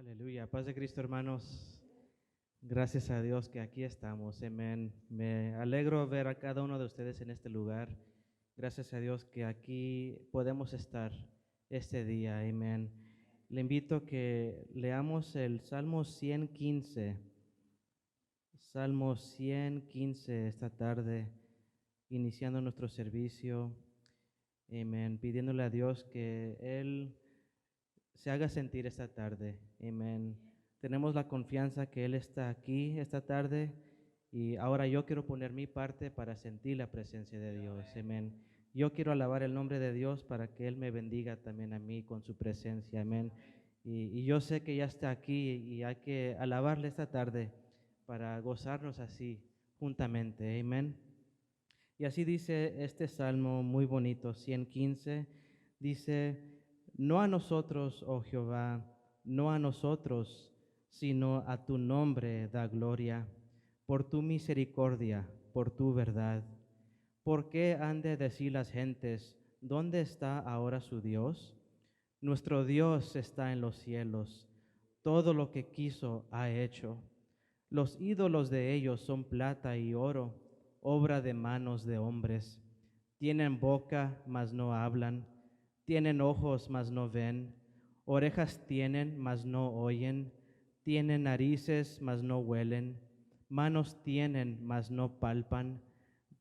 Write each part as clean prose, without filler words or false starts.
Aleluya, paz de Cristo, hermanos. Gracias a Dios que aquí estamos, amén. Me alegro ver a cada uno de ustedes en este lugar. Gracias a Dios que aquí podemos estar este día, amén. Le invito a que leamos el Salmo 115. Salmo 115 esta tarde, iniciando nuestro servicio, amén. Pidiéndole a Dios que Él se haga sentir esta tarde, amén. Tenemos la confianza que Él está aquí esta tarde y ahora yo quiero poner mi parte para sentir la presencia de Dios, amén. Yo quiero alabar el nombre de Dios para que Él me bendiga también a mí con su presencia, amén. Y yo sé que ya está aquí y hay que alabarle esta tarde para gozarnos así juntamente, amén. Y así dice este salmo muy bonito, 115, dice: no a nosotros, oh Jehová, no a nosotros, sino a tu nombre da gloria, por tu misericordia, por tu verdad. ¿Por qué han de decir las gentes, ¿dónde está ahora su Dios? Nuestro Dios está en los cielos, todo lo que quiso ha hecho. Los ídolos de ellos son plata y oro, obra de manos de hombres. Tienen boca, mas no hablan. Tienen ojos, mas no ven. Orejas tienen, mas no oyen. Tienen narices, mas no huelen. Manos tienen, mas no palpan.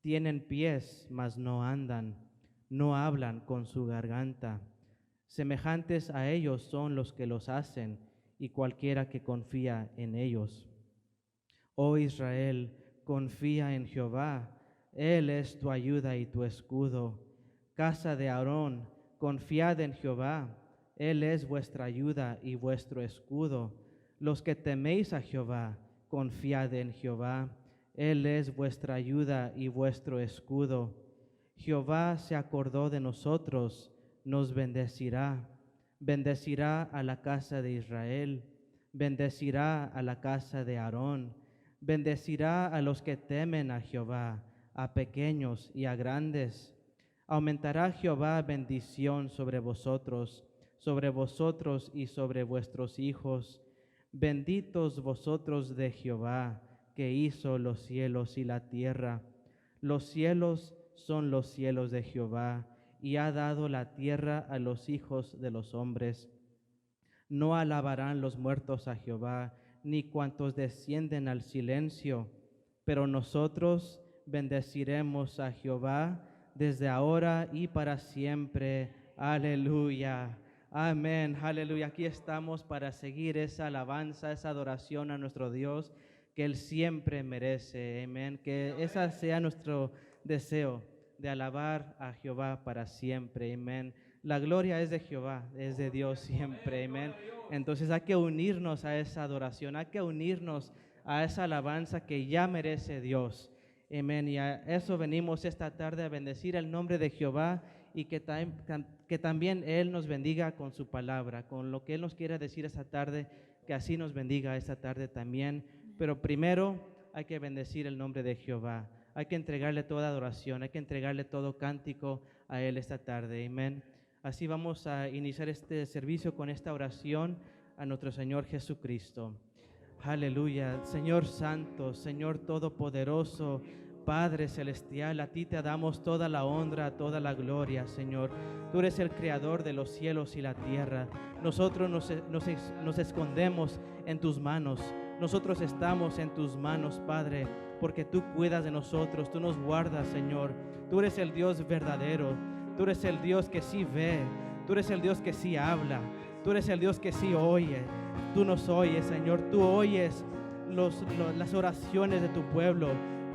Tienen pies, mas no andan. No hablan con su garganta. Semejantes a ellos son los que los hacen, y cualquiera que confía en ellos. Oh Israel, confía en Jehová. Él es tu ayuda y tu escudo. Casa de Aarón, confiad en Jehová, Él es vuestra ayuda y vuestro escudo. Los que teméis a Jehová, confiad en Jehová, Él es vuestra ayuda y vuestro escudo. Jehová se acordó de nosotros, nos bendecirá. Bendecirá a la casa de Israel, bendecirá a la casa de Aarón, bendecirá a los que temen a Jehová, a pequeños y a grandes. Aumentará Jehová bendición sobre vosotros y sobre vuestros hijos. Benditos vosotros de Jehová, que hizo los cielos y la tierra. Los cielos son los cielos de Jehová, y ha dado la tierra a los hijos de los hombres. No alabarán los muertos a Jehová, ni cuantos descienden al silencio, pero nosotros bendeciremos a Jehová desde ahora y para siempre. Aleluya. Amén. Aleluya. Aquí estamos para seguir esa alabanza, esa adoración a nuestro Dios que Él siempre merece. Amén. Que ese sea nuestro deseo, de alabar a Jehová para siempre. Amén. La gloria es de Jehová, es de Dios siempre. Amén. Entonces hay que unirnos a esa adoración, hay que unirnos a esa alabanza que ya merece Dios. Amén. Y a eso venimos esta tarde, a bendecir el nombre de Jehová y que también Él nos bendiga con su palabra, con lo que Él nos quiera decir esta tarde, que así nos bendiga esta tarde también. Pero primero hay que bendecir el nombre de Jehová. Hay que entregarle toda adoración, hay que entregarle todo cántico a Él esta tarde. Amén. Así vamos a iniciar este servicio con esta oración a nuestro Señor Jesucristo. Aleluya. Señor Santo, Señor Todopoderoso, Padre Celestial, a ti te damos toda la honra, toda la gloria, Señor. Tú eres el Creador de los cielos y la tierra. Nosotros nos escondemos en tus manos. Nosotros estamos en tus manos, Padre, porque tú cuidas de nosotros, tú nos guardas, Señor. Tú eres el Dios verdadero, tú eres el Dios que sí ve, tú eres el Dios que sí habla, tú eres el Dios que sí oye. Tú nos oyes, Señor, tú oyes las oraciones de tu pueblo,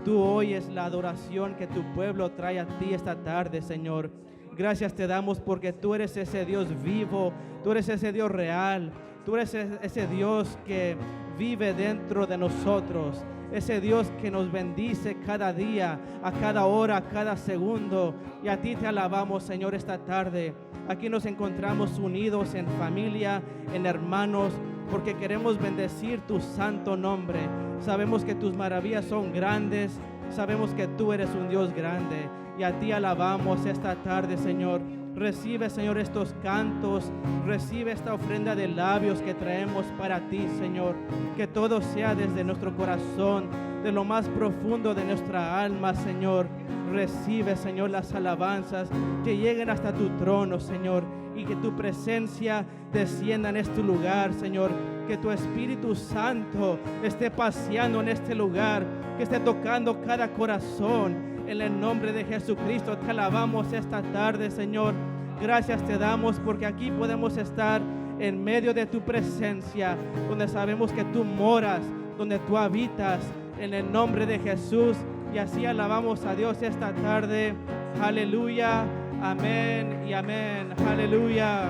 tú oyes la adoración que tu pueblo trae a ti esta tarde, Señor. Gracias te damos porque tú eres ese Dios vivo, tú eres ese Dios real, tú eres ese Dios que vive dentro de nosotros, ese Dios que nos bendice cada día, a cada hora, a cada segundo. Y a ti te alabamos, Señor, esta tarde. Aquí nos encontramos unidos en familia, en hermanos, porque queremos bendecir tu santo nombre. Sabemos que tus maravillas son grandes, sabemos que tú eres un Dios grande. Y a ti alabamos esta tarde, Señor, Recibe, Señor, estos cantos. Recibe esta ofrenda de labios que traemos para ti, Señor. Que todo sea desde nuestro corazón, de lo más profundo de nuestra alma, Señor. Recibe, Señor, las alabanzas que lleguen hasta tu trono, Señor, y que tu presencia descienda en este lugar, Señor. Que tu Espíritu Santo esté paseando en este lugar, que esté tocando cada corazón. En el nombre de Jesucristo te alabamos esta tarde, Señor. Gracias te damos porque aquí podemos estar en medio de tu presencia, donde sabemos que tú moras, donde tú habitas, en el nombre de Jesús. Y así alabamos a Dios esta tarde. Aleluya, amén y amén. Aleluya.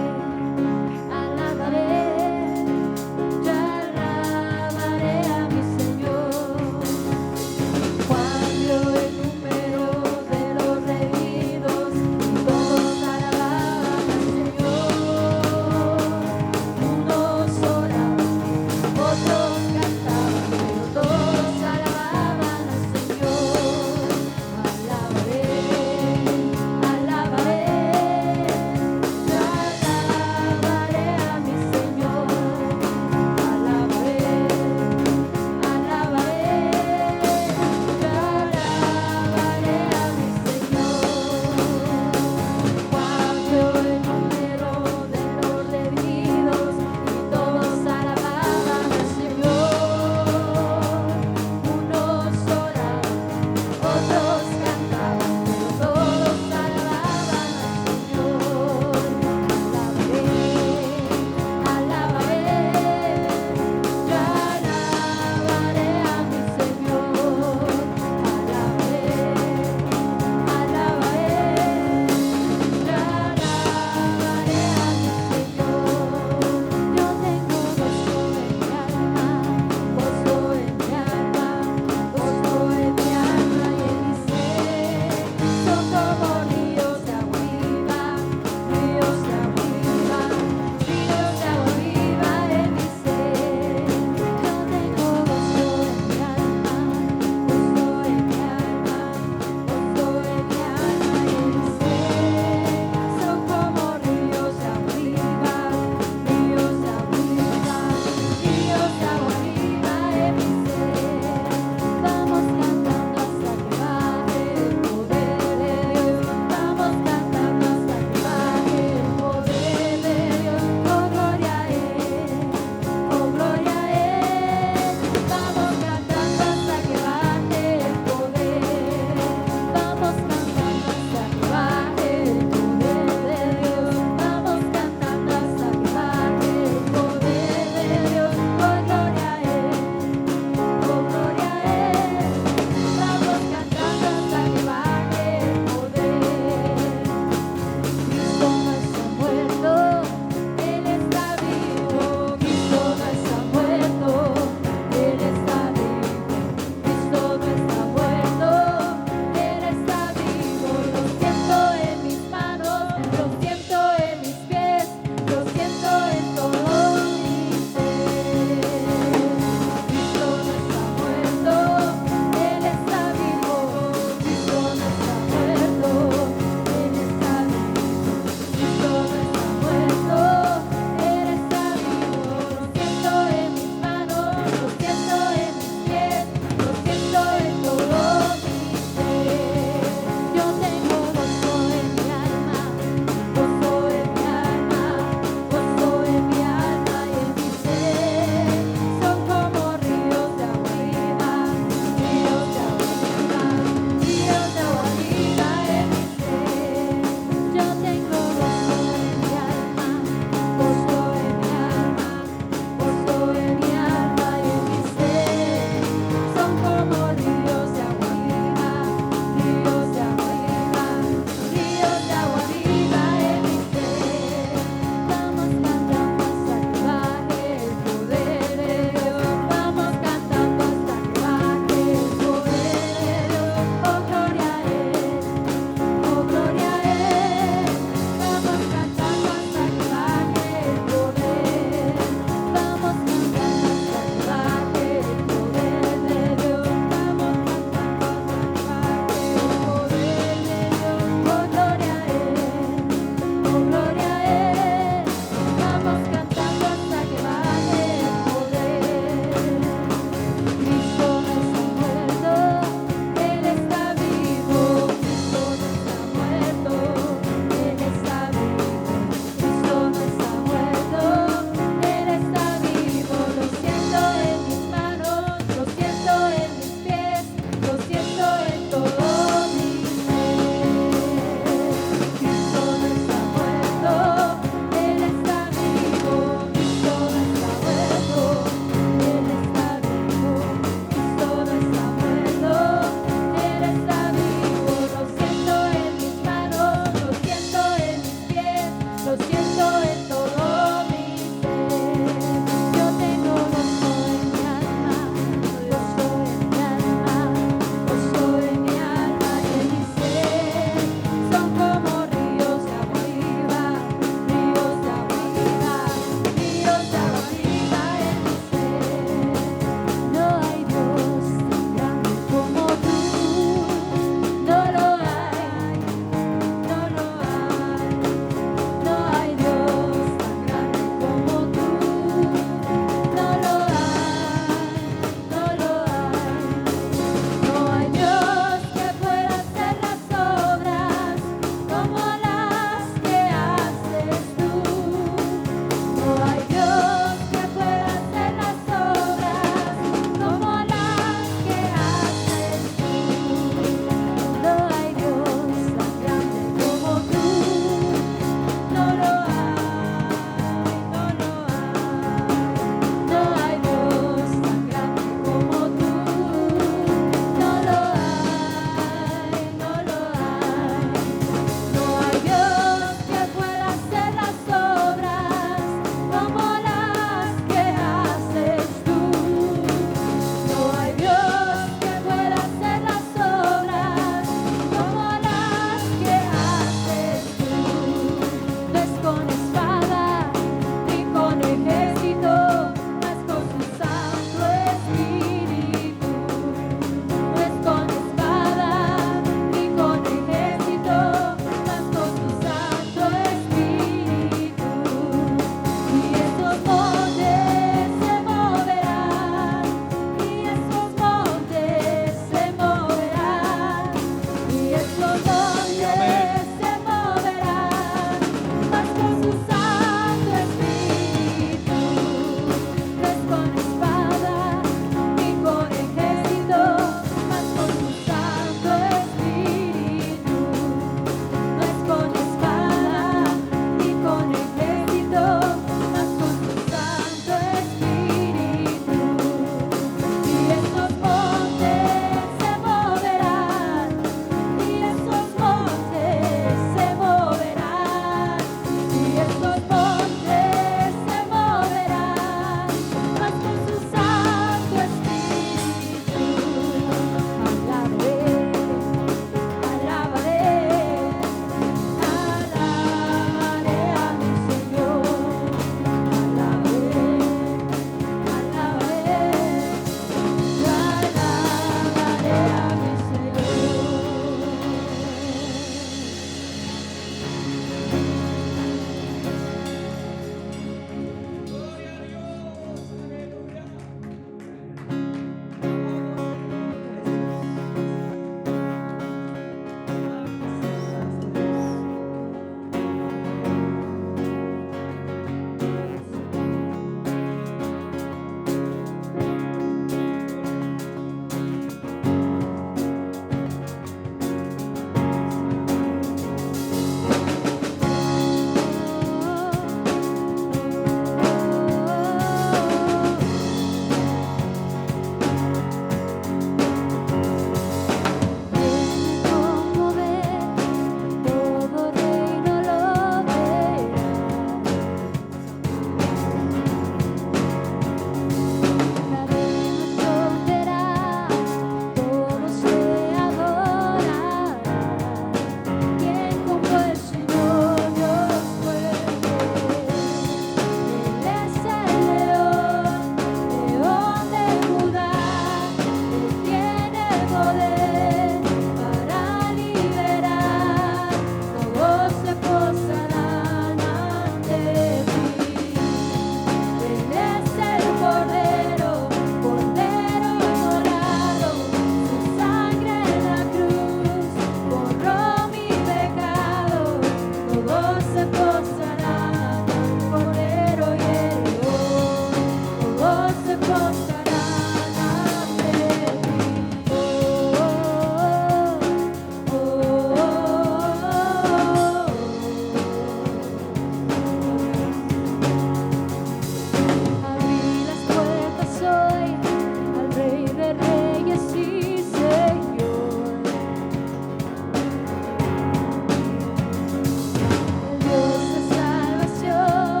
Dios de salvación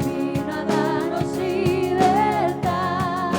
vino a darnos libertad.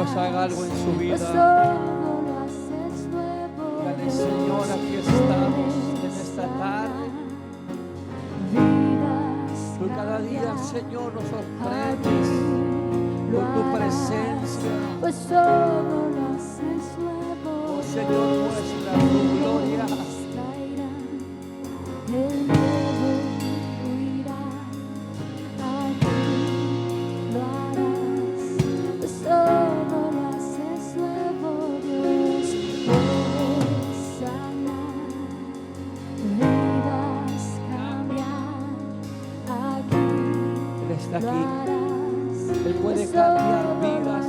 Dios haga algo en su vida. Dígale, Señor, aquí estamos en esta tarde. Tú cada día, Señor, nos sorprendes con tu presencia. Oh, Señor, muestra tu gloria. Aquí. Él puede cambiar vidas.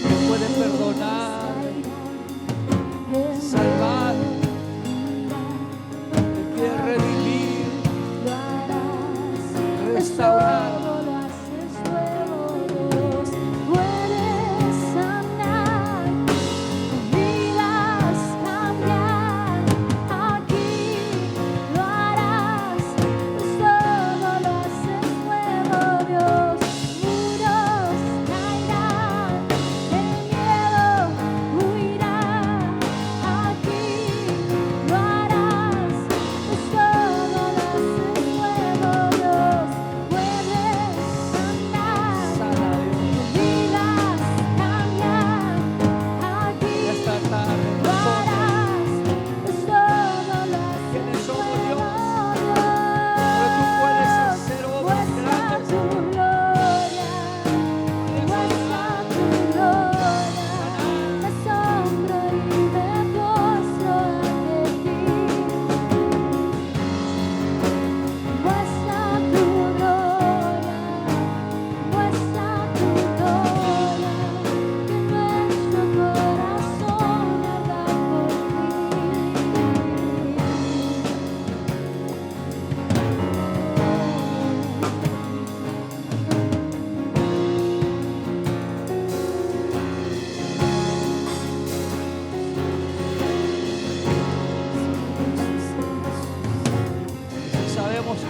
Él puede perdonar, salvar. Él quiere redimir, restaurar.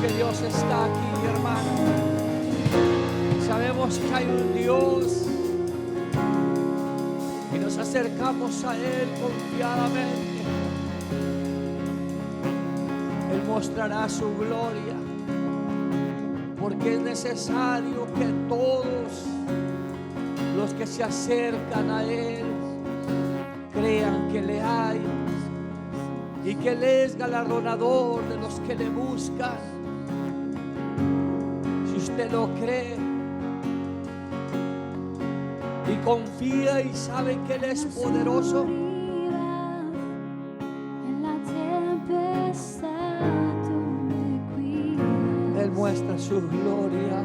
Que Dios está aquí, hermano. Sabemos que hay un Dios y nos acercamos a Él confiadamente. Él mostrará su gloria, porque es necesario que todos los que se acercan a Él crean que le hay y que Él es galardonador de los que le buscan. Usted lo cree y confía y sabe que Él es poderoso. Él muestra su gloria.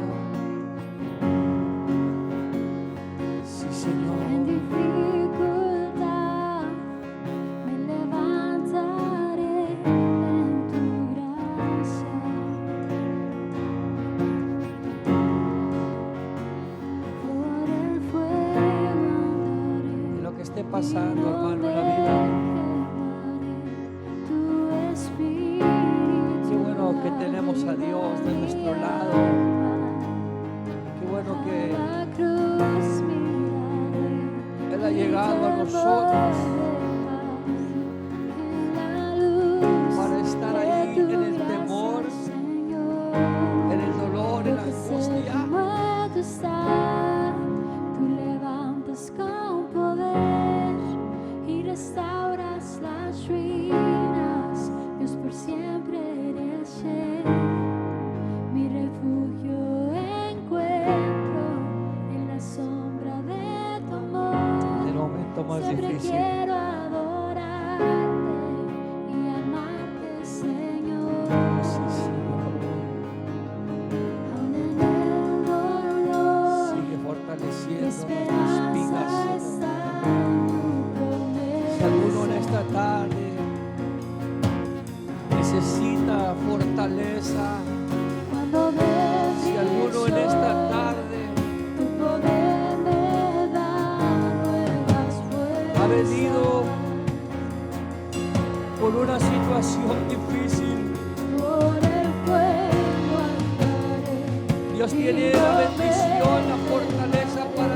Sí, Señor. En dificultad me levantaré en tu gracia. Pasando, hermano, en la vida. Qué bueno que tenemos a Dios de nuestro lado. Qué bueno que Él ha llegado a nosotros para estar ahí en el temor, en el dolor, en la angustia. Tú levantas con poder y restauras las ruinas. Dios, por siempre eres Él. Mi refugio encuentro en la sombra de tu amor. En el momento más difícil quiero adorarte y amarte, Señor. Sí, Señor. Aún en el dolor sigue fortaleciendo nuestras vidas. Si alguno en esta tarde necesita fortaleza, si alguno en esta tarde ha venido con una situación difícil, Dios tiene la bendición, la fortaleza para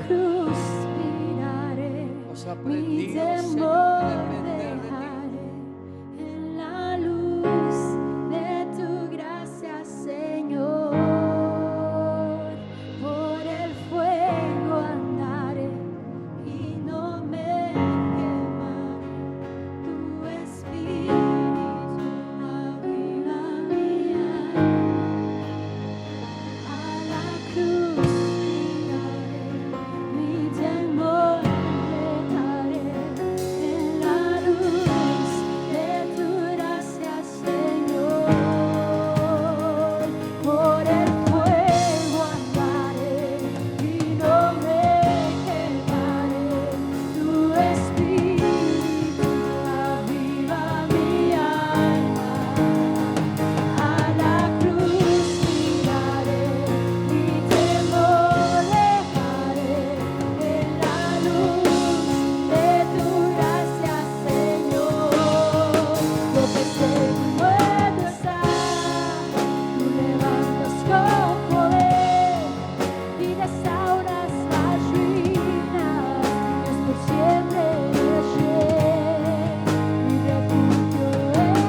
cruz miraré, Hemos mi aprendido, Señor, temor a depender de ti. dejaré en la luz de tu gracia, Señor. Por el fuego andaré y no me quemaré. Tu espíritu aviva mi alma. A la cruz miraré, mi temor dejaré en la luz de tu gracia, Señor. Por el fuego andaré y no me quemaré. Tu espíritu aviva mi alma. A la cruz miraré, mi temor dejaré en la luz de tu gracia, Señor. Lo que sé puedo estar, tú levantas con poder y restauras las ruinas. Dios por siempre eres mi refugio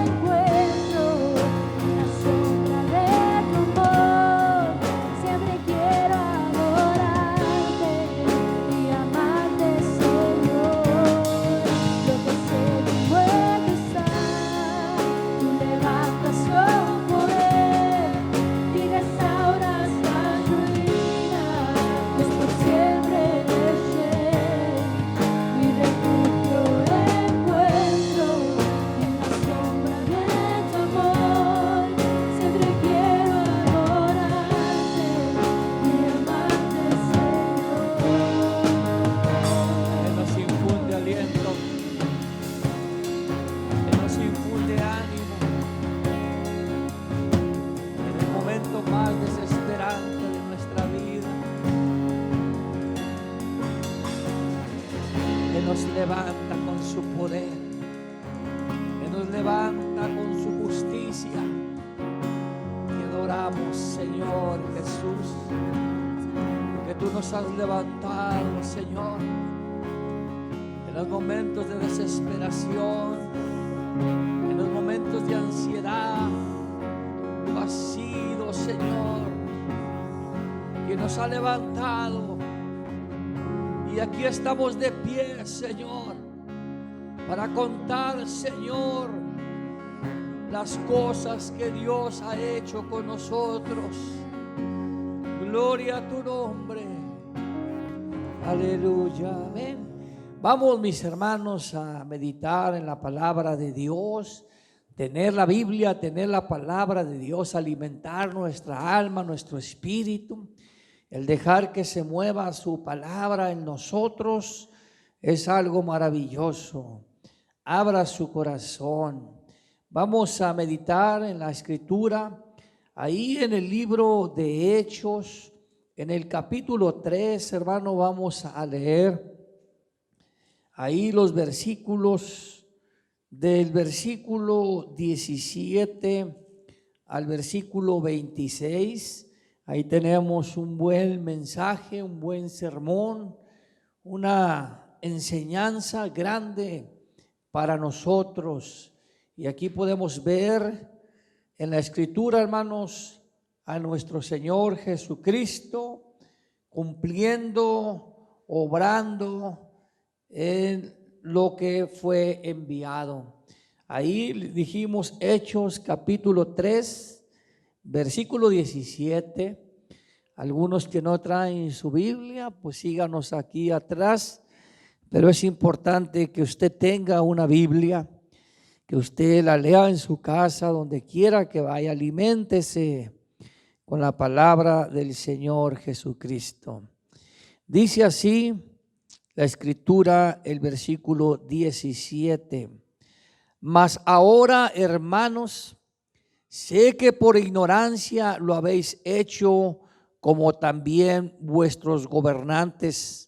encuentro en la sombra de tu amor. Siempre quiero adorarte y amarte, Señor. Lo que sé que puedo estar, tú levantas con poder y restauras las ruinas. Dios por siempre eres mi refugio encuentro en la sombra de tu amor. Siempre quiero adorarte y amarte, Señor. Él nos infunde aliento, Él nos infunde ánimo en el momento más desesperante de nuestra vida. Él nos levanta con su poder, Él nos levanta con su justicia. Te adoramos, Señor Jesús, que tú nos has levantado, Señor, en los momentos de desesperación, en los momentos de ansiedad. Tú has sido, Señor, quien nos ha levantado. Y aquí estamos de pie, Señor, para contar, Señor, las cosas que Dios ha hecho con nosotros. Gloria a tu nombre. Aleluya. Amén. Vamos, mis hermanos, a meditar en la palabra de Dios, tener la Biblia, tener la palabra de Dios, alimentar nuestra alma, nuestro espíritu. El dejar que se mueva su palabra en nosotros es algo maravilloso. Abra su corazón. Vamos a meditar en la Escritura, ahí en el libro de Hechos, en el capítulo 3, hermano, vamos a leer ahí los versículos, del versículo 17 al versículo 26. Ahí tenemos un buen mensaje, un buen sermón, una enseñanza grande para nosotros. Y aquí podemos ver en la Escritura, hermanos, a nuestro Señor Jesucristo cumpliendo, obrando en lo que fue enviado. Ahí dijimos Hechos capítulo 3, versículo 17. Algunos que no traen su Biblia, pues síganos aquí atrás, pero es importante que usted tenga una Biblia, que usted la lea en su casa, donde quiera que vaya. Aliméntese con la palabra del Señor Jesucristo. Dice así la Escritura, el versículo 17: Mas ahora, hermanos, sé que por ignorancia lo habéis hecho, como también vuestros gobernantes,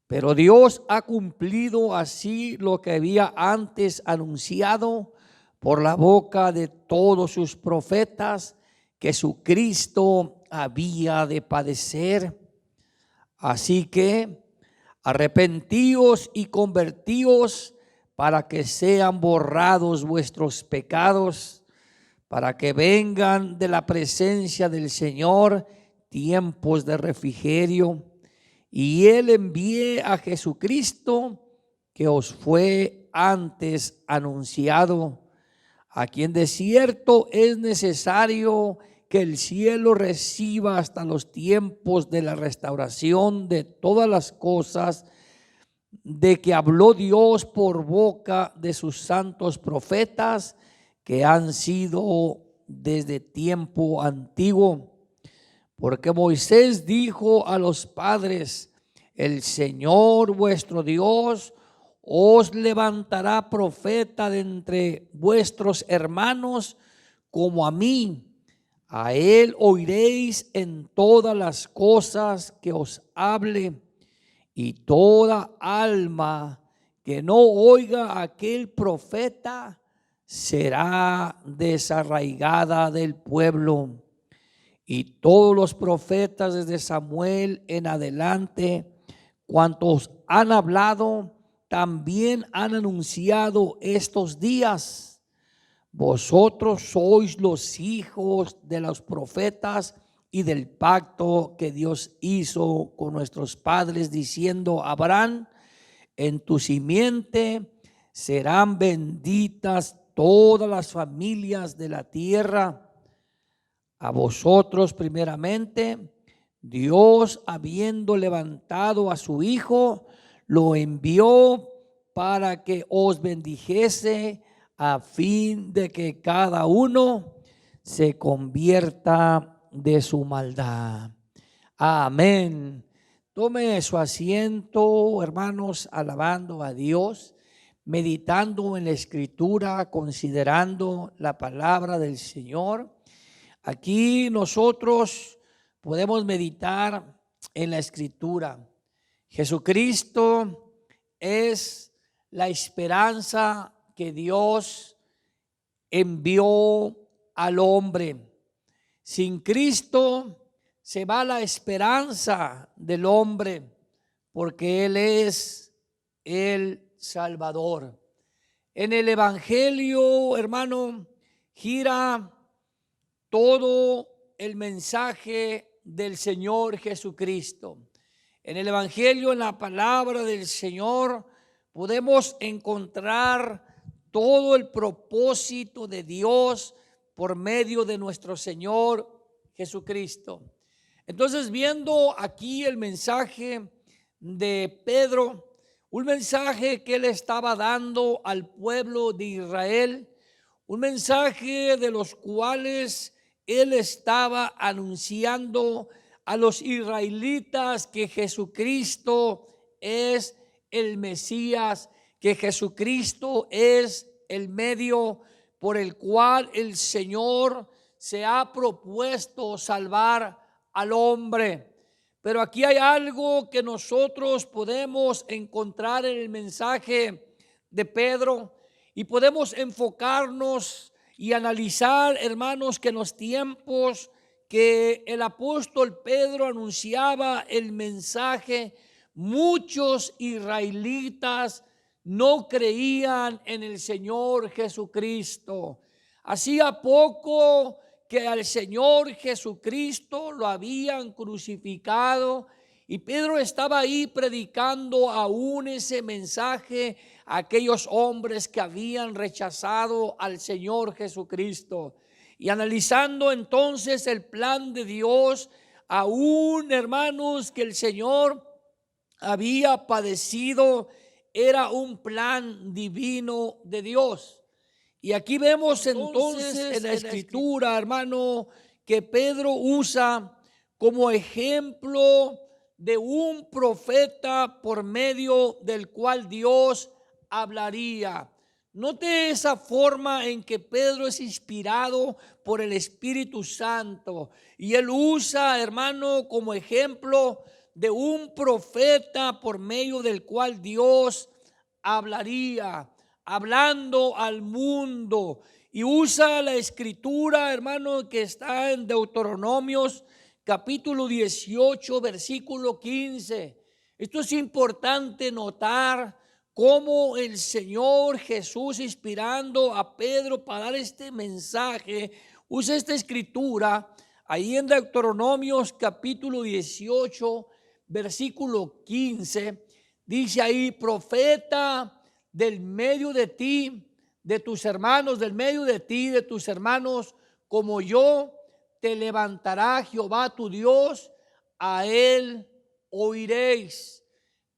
pero Dios ha cumplido así lo que había antes anunciado por la boca de todos sus profetas, que su Cristo había de padecer. Así que arrepentíos y convertíos para que sean borrados vuestros pecados, para que vengan de la presencia del Señor tiempos de refrigerio, y Él envíe a Jesucristo, que os fue antes anunciado, a quien de cierto es necesario que el cielo reciba hasta los tiempos de la restauración de todas las cosas, de que habló Dios por boca de sus santos profetas, que han sido desde tiempo antiguo. Porque Moisés dijo a los padres: el Señor vuestro Dios os levantará profeta de entre vuestros hermanos como a mí. A él oiréis en todas las cosas que os hable, y toda alma que no oiga a aquel profeta será desarraigada del pueblo. Y todos los profetas desde Samuel en adelante, cuantos han hablado, también han anunciado estos días. Vosotros sois los hijos de los profetas y del pacto que Dios hizo con nuestros padres, diciendo a Abraham: en tu simiente serán benditas todas las familias de la tierra. A vosotros primeramente, Dios, habiendo levantado a su Hijo, lo envió para que os bendijese, a fin de que cada uno se convierta de su maldad. Amén. Tome su asiento, hermanos, alabando a Dios, meditando en la Escritura, considerando la palabra del Señor. Aquí nosotros podemos meditar en la Escritura. Jesucristo es la esperanza que Dios envió al hombre. Sin Cristo se va la esperanza del hombre, porque Él es el Salvador. En el Evangelio, hermano, gira todo el mensaje del Señor Jesucristo. En el Evangelio, en la palabra del Señor, podemos encontrar todo el propósito de Dios por medio de nuestro Señor Jesucristo. Entonces, viendo aquí el mensaje de Pedro, un mensaje que él estaba dando al pueblo de Israel, un mensaje de los cuales él estaba anunciando a los israelitas que Jesucristo es el Mesías, que Jesucristo es el medio por el cual el Señor se ha propuesto salvar al hombre. Pero aquí hay algo que nosotros podemos encontrar en el mensaje de Pedro y podemos enfocarnos y analizar, hermanos, que en los tiempos que el apóstol Pedro anunciaba el mensaje, muchos israelitas no creían en el Señor Jesucristo. Hacía poco que al Señor Jesucristo lo habían crucificado y Pedro estaba ahí predicando aún ese mensaje a aquellos hombres que habían rechazado al Señor Jesucristo. Y analizando entonces el plan de Dios, aún, hermanos, que el Señor había padecido, era un plan divino de Dios. Y aquí vemos entonces en la Escritura, hermano, que Pedro usa como ejemplo de un profeta por medio del cual Dios hablaría. Note esa forma en que Pedro es inspirado por el Espíritu Santo y él usa, hermano, como ejemplo de un profeta por medio del cual Dios hablaría, hablando al mundo. Y usa la Escritura, hermano, que está en Deuteronomios capítulo 18, versículo 15. Esto es importante notar cómo el Señor Jesús, inspirando a Pedro para dar este mensaje, usa esta escritura ahí en Deuteronomios capítulo 18, versículo 15. Dice ahí: profeta del medio de ti, de tus hermanos, del medio de ti, de tus hermanos, como yo, te levantará Jehová tu Dios, a él oiréis.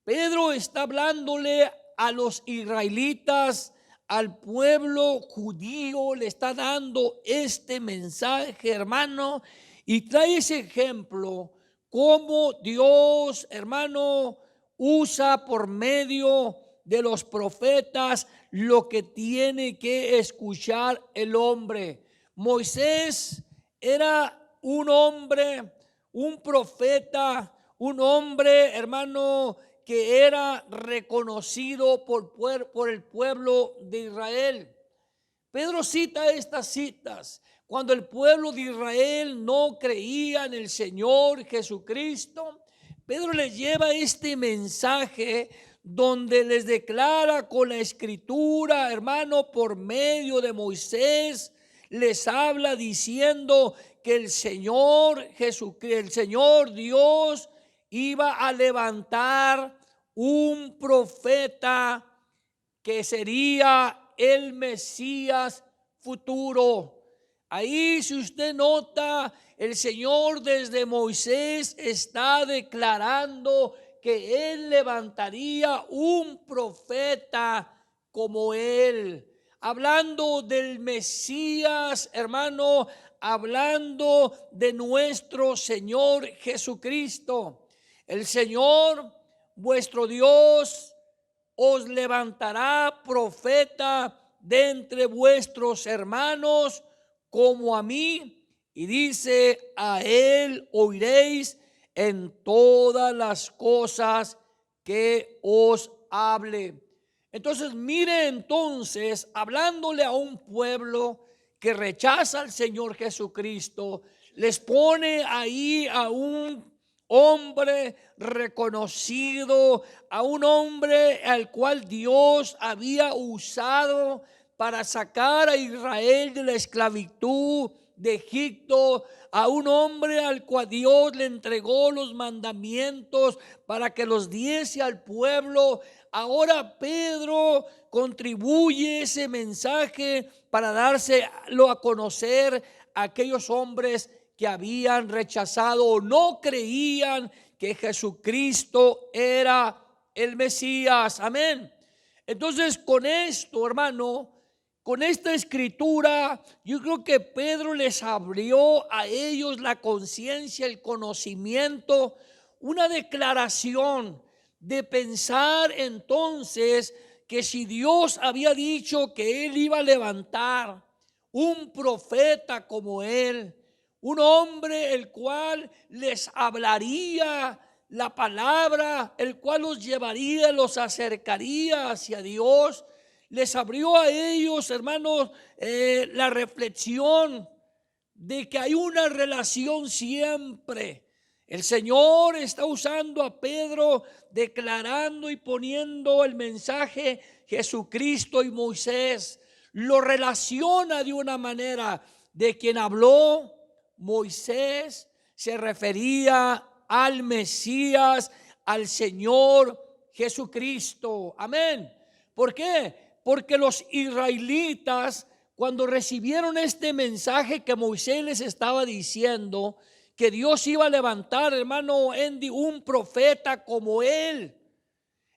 Pedro está hablándole a los israelitas, al pueblo judío, le está dando este mensaje, hermano, y trae ese ejemplo, cómo Dios, hermano, usa por medio de los profetas lo que tiene que escuchar el hombre. Moisés era un hombre, un profeta, un hombre, hermano, que era reconocido por el pueblo de Israel. Pedro cita estas citas cuando el pueblo de Israel no creía en el Señor Jesucristo. Pedro les lleva este mensaje donde les declara con la escritura, hermano, por medio de Moisés, les habla diciendo que el Señor Jesucristo, el Señor Dios, iba a levantar un profeta que sería el Mesías futuro. Ahí, si usted nota, el Señor desde Moisés está declarando que Él levantaría un profeta como Él. Hablando del Mesías, hermano, hablando de nuestro Señor Jesucristo. El Señor, vuestro Dios, os levantará profeta de entre vuestros hermanos como a mí. Y dice: a él oiréis en todas las cosas que os hable. Entonces, mire, entonces, hablándole a un pueblo que rechaza al Señor Jesucristo, les pone ahí a un hombre reconocido, a un hombre al cual Dios había usado para sacar a Israel de la esclavitud de Egipto, a un hombre al cual Dios le entregó los mandamientos para que los diese al pueblo. Ahora Pedro contribuye ese mensaje para dárselo a conocer a aquellos hombres que habían rechazado o no creían que Jesucristo era el Mesías. Amén. Entonces, con esto, hermano, con esta escritura, yo creo que Pedro les abrió a ellos la conciencia, el conocimiento, una declaración de pensar entonces que si Dios había dicho que Él iba a levantar un profeta como Él, un hombre el cual les hablaría la palabra, el cual los llevaría, los acercaría hacia Dios, les abrió a ellos, hermanos, la reflexión de que hay una relación siempre. El Señor está usando a Pedro, declarando y poniendo el mensaje Jesucristo y Moisés. Lo relaciona de una manera. De quien habló Moisés se refería al Mesías, al Señor Jesucristo. Amén. ¿Por qué? Porque los israelitas, cuando recibieron este mensaje que Moisés les estaba diciendo, que Dios iba a levantar, hermano Andy, un profeta como él.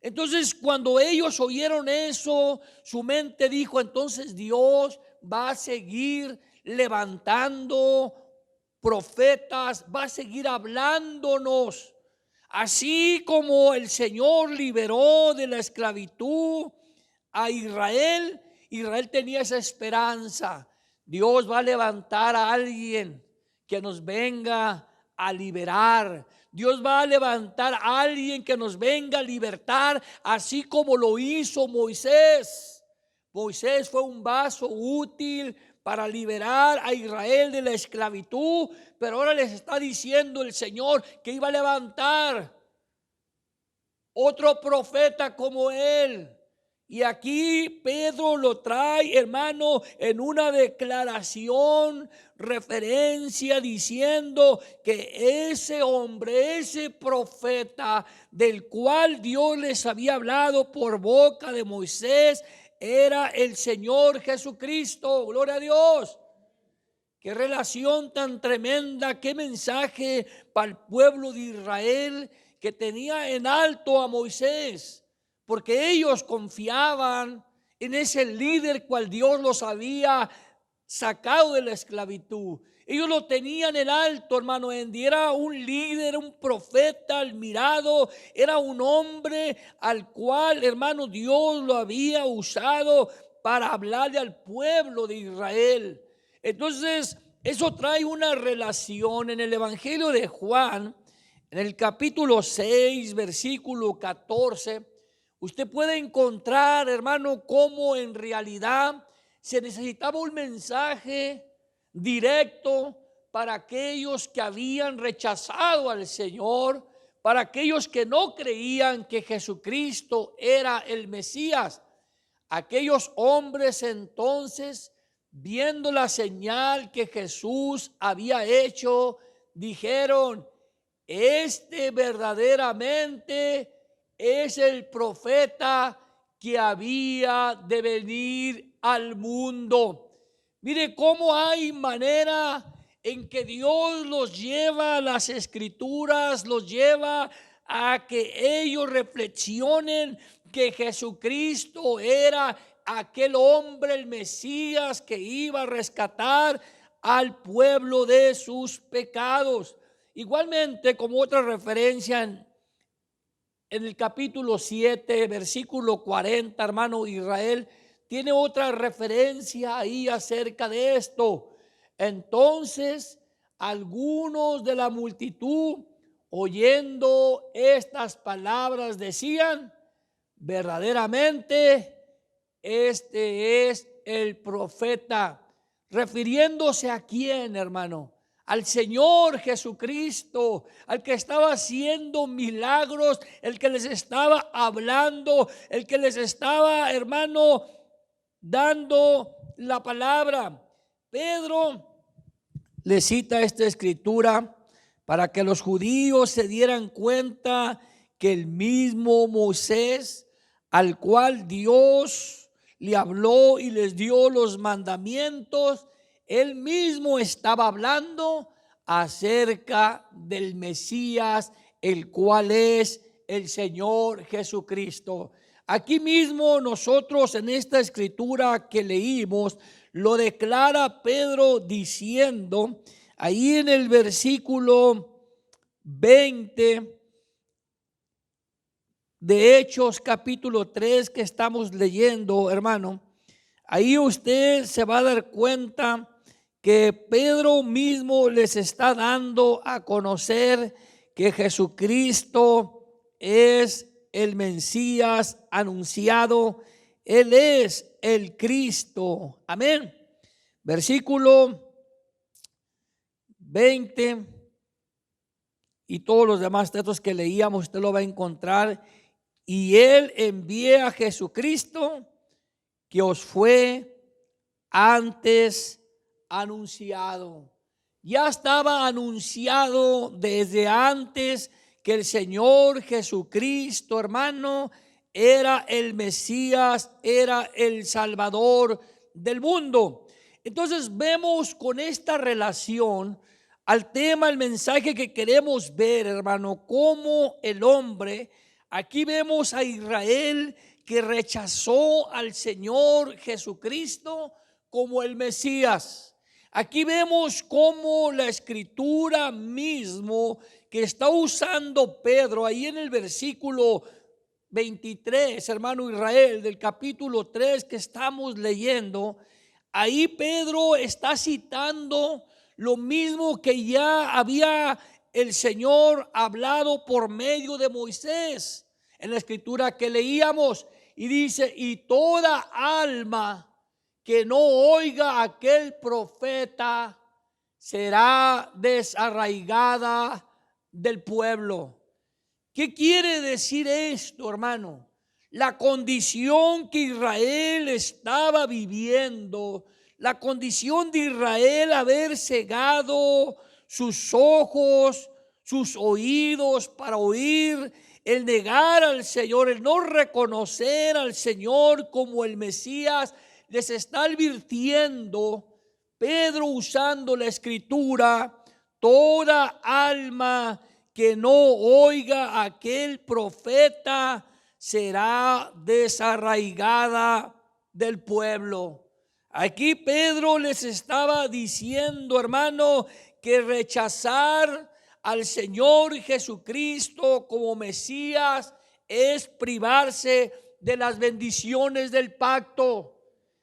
Entonces, cuando ellos oyeron eso, su mente dijo: entonces Dios va a seguir levantando profetas, va a seguir hablándonos. Así como el Señor liberó de la esclavitud a Israel, Israel tenía esa esperanza. Dios va a levantar a alguien que nos venga a liberar. Dios va a levantar a alguien que nos venga a libertar, así como lo hizo Moisés. Moisés fue un vaso útil para liberar a Israel de la esclavitud, pero ahora les está diciendo el Señor que iba a levantar otro profeta como él. Y aquí Pedro lo trae, hermano, en una declaración, referencia, diciendo que ese hombre, ese profeta del cual Dios les había hablado por boca de Moisés, era el Señor Jesucristo. Gloria a Dios. Qué relación tan tremenda, qué mensaje para el pueblo de Israel, que tenía en alto a Moisés, porque ellos confiaban en ese líder cual Dios los había sacado de la esclavitud. Ellos lo tenían en alto, hermano. Era un líder, un profeta admirado, era un hombre al cual, hermano, Dios lo había usado para hablarle al pueblo de Israel. Entonces, eso trae una relación en el Evangelio de Juan, en el capítulo 6, versículo 14. Usted puede encontrar, hermano, cómo en realidad se necesitaba un mensaje directo para aquellos que habían rechazado al Señor, para aquellos que no creían que Jesucristo era el Mesías. Aquellos hombres entonces, viendo la señal que Jesús había hecho, dijeron: este verdaderamente es el profeta que había de venir al mundo. Mire cómo hay manera en que Dios los lleva a las escrituras, los lleva a que ellos reflexionen que Jesucristo era aquel hombre, el Mesías, que iba a rescatar al pueblo de sus pecados. Igualmente, como otra referencia en el capítulo 7, versículo 40, hermano, Israel tiene otra referencia ahí acerca de esto. Entonces, algunos de la multitud, oyendo estas palabras, decían: verdaderamente este es el profeta. Refiriéndose a quién, hermano: al Señor Jesucristo, al que estaba haciendo milagros, el que les estaba hablando, el que les estaba, hermano, dando la palabra. Pedro le cita esta escritura para que los judíos se dieran cuenta que el mismo Moisés, al cual Dios le habló y les dio los mandamientos, él mismo estaba hablando acerca del Mesías, el cual es el Señor Jesucristo. Aquí mismo nosotros en esta escritura que leímos, lo declara Pedro diciendo, ahí en el versículo 20 de Hechos capítulo 3 que estamos leyendo, hermano, ahí usted se va a dar cuenta que Pedro mismo les está dando a conocer que Jesucristo es el Mesías anunciado. Él es el Cristo. Amén. Versículo 20 y todos los demás textos que leíamos usted lo va a encontrar. Y Él envía a Jesucristo, que os fue antes anunciado. Ya estaba anunciado desde antes que el Señor Jesucristo, hermano, era el Mesías, era el Salvador del mundo. Entonces vemos con esta relación al tema, el mensaje que queremos ver, hermano, como el hombre. Aquí vemos a Israel que rechazó al Señor Jesucristo como el Mesías. Aquí vemos cómo la escritura mismo que está usando Pedro ahí en el versículo 23, hermano Israel, del capítulo 3 que estamos leyendo, ahí Pedro está citando lo mismo que ya había el Señor hablado por medio de Moisés en la escritura que leíamos, y dice: y toda alma que no oiga a aquel profeta será desarraigada del pueblo. ¿Qué quiere decir esto, hermano? La condición que Israel estaba viviendo, la condición de Israel haber cegado sus ojos, sus oídos para oír, el negar al Señor, el no reconocer al Señor como el Mesías, les está advirtiendo Pedro usando la escritura: toda alma que no oiga a aquel profeta será desarraigada del pueblo. Aquí Pedro les estaba diciendo, hermano, que rechazar al Señor Jesucristo como Mesías es privarse de las bendiciones del pacto.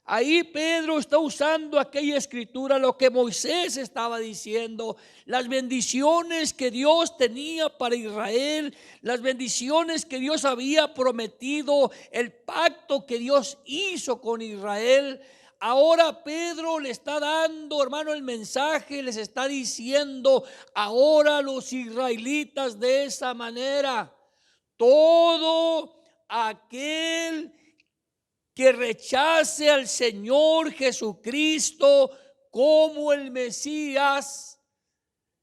Ahí Pedro está usando aquella escritura, lo que Moisés estaba diciendo, las bendiciones que Dios tenía para Israel, las bendiciones que Dios había prometido, el pacto que Dios hizo con Israel. Ahora Pedro le está dando, hermano, el mensaje, les está diciendo ahora a los israelitas de esa manera: todo aquel que rechace al Señor Jesucristo como el Mesías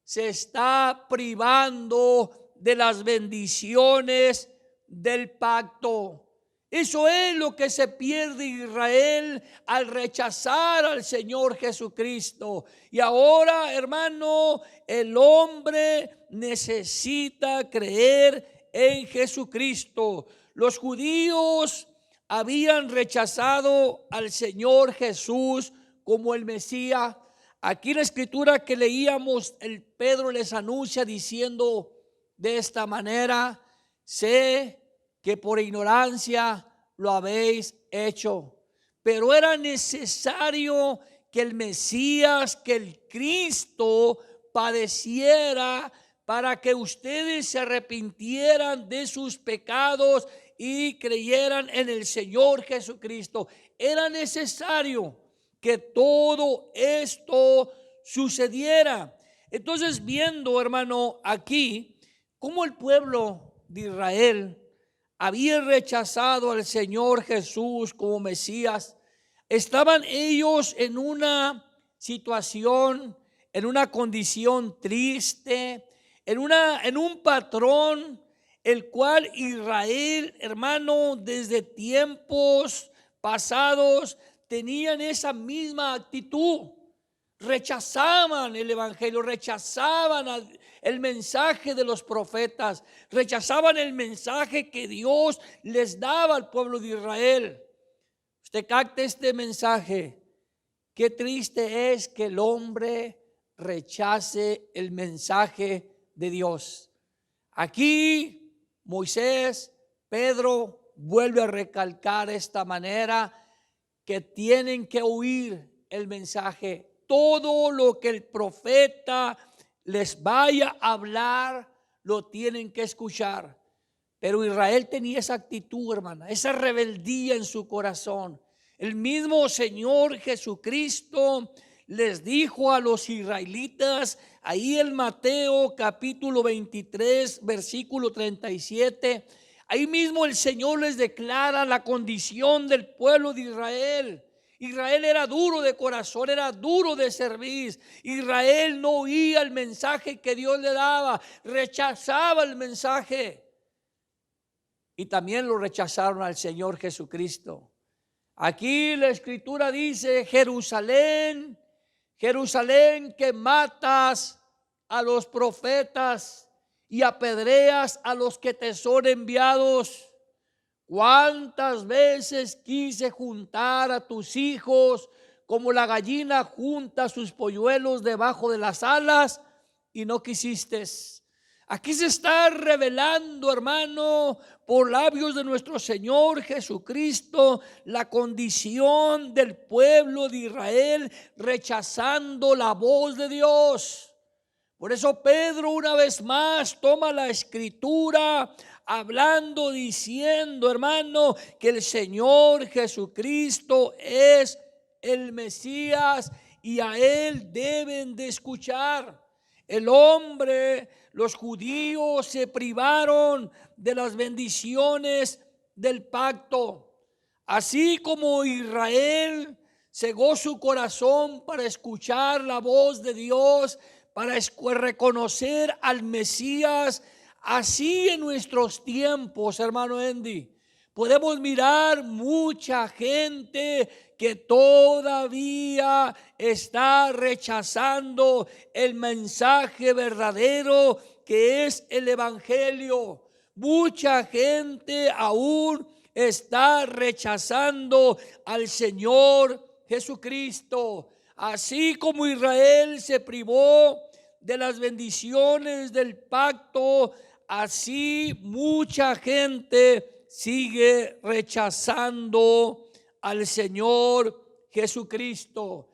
se está privando de las bendiciones del pacto. Eso es lo que se pierde Israel al rechazar al Señor Jesucristo. Y ahora, hermano, el hombre necesita creer en Jesucristo. Los judíos habían rechazado al Señor Jesús como el Mesías. Aquí en la escritura que leíamos, el Pedro les anuncia diciendo de esta manera: sé que por ignorancia lo habéis hecho, pero era necesario que el Mesías, que el Cristo padeciera para que ustedes se arrepintieran de sus pecados y creyeran en el Señor Jesucristo. Era necesario que todo esto sucediera. Entonces, viendo, hermano, aquí cómo el pueblo de Israel había rechazado al Señor Jesús como Mesías, estaban ellos en una situación, en una condición triste, en un patrón el cual Israel, hermano, desde tiempos pasados tenían esa misma actitud. Rechazaban el evangelio, rechazaban el mensaje de los profetas, rechazaban el mensaje que Dios les daba al pueblo de Israel. Usted capta este mensaje. Qué triste es que el hombre rechace el mensaje de Dios. Aquí Moisés, Pedro vuelve a recalcar esta manera, que tienen que oír el mensaje. Todo lo que el profeta les vaya a hablar, lo tienen que escuchar. Pero Israel tenía esa actitud, hermana, esa rebeldía en su corazón. El mismo Señor Jesucristo les dijo a los israelitas, ahí en Mateo capítulo 23, versículo 37, ahí mismo el Señor les declara la condición del pueblo de Israel. Israel era duro de corazón, era duro de servir. Israel no oía el mensaje que Dios le daba, rechazaba el mensaje. Y también lo rechazaron al Señor Jesucristo. Aquí la escritura dice: Jerusalén, Jerusalén, que matas a los profetas y apedreas a los que te son enviados. ¿Cuántas veces quise juntar a tus hijos como la gallina junta sus polluelos debajo de las alas y no quisiste? Aquí se está revelando, hermano, por labios de nuestro Señor Jesucristo, la condición del pueblo de Israel rechazando la voz de Dios. Por eso Pedro una vez más toma la escritura hablando, diciendo, hermano, que el Señor Jesucristo es el Mesías y a Él deben de escuchar. El hombre, los judíos se privaron de las bendiciones del pacto. Así como Israel cegó su corazón para escuchar la voz de Dios, para reconocer al Mesías, así en nuestros tiempos, hermano Andy, podemos mirar mucha gente que todavía está rechazando el mensaje verdadero que es el evangelio. Mucha gente aún está rechazando al Señor Jesucristo. Así como Israel se privó de las bendiciones del pacto, así mucha gente sigue rechazando al Señor Jesucristo.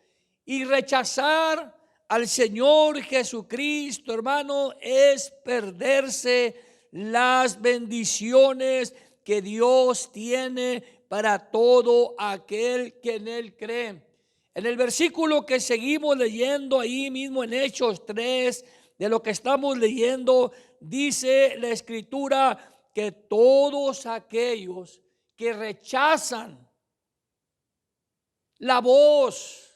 Y rechazar al Señor Jesucristo, hermano, es perderse las bendiciones que Dios tiene para todo aquel que en Él cree. En el versículo que seguimos leyendo ahí mismo en Hechos 3, de lo que estamos leyendo, dice la Escritura que todos aquellos que rechazan la voz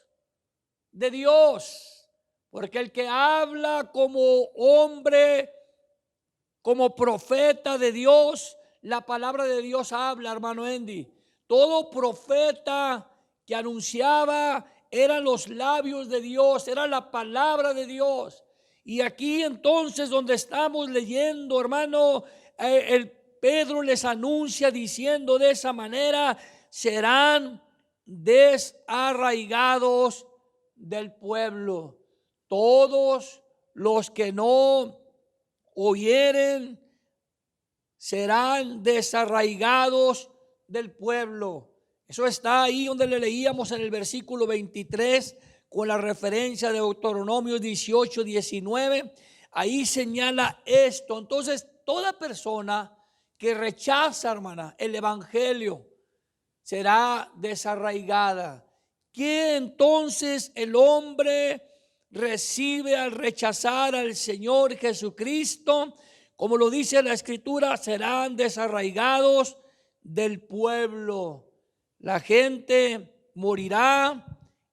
de Dios, porque el que habla como hombre, como profeta de Dios, la palabra de Dios habla, hermano Andy. Todo profeta que anunciaba eran los labios de Dios, era la palabra de Dios. Y aquí entonces donde estamos leyendo, hermano, el Pedro les anuncia diciendo de esa manera: serán desarraigados del pueblo. Todos los que no oyeren serán desarraigados del pueblo. Eso está ahí donde le leíamos en el versículo 23 con la referencia de Deuteronomio 18, 19. Ahí señala esto. Entonces, toda persona que rechaza, hermana, el evangelio será desarraigada. ¿Qué entonces el hombre recibe al rechazar al Señor Jesucristo? Como lo dice la Escritura, serán desarraigados del pueblo. La gente morirá